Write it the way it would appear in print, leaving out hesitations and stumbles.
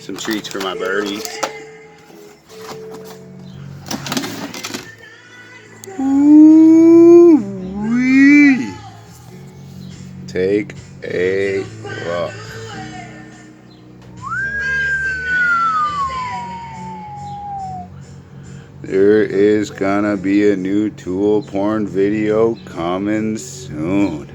Some treats for my birdies. Ooh-wee. Take a look. There is gonna be a new tool porn video coming soon.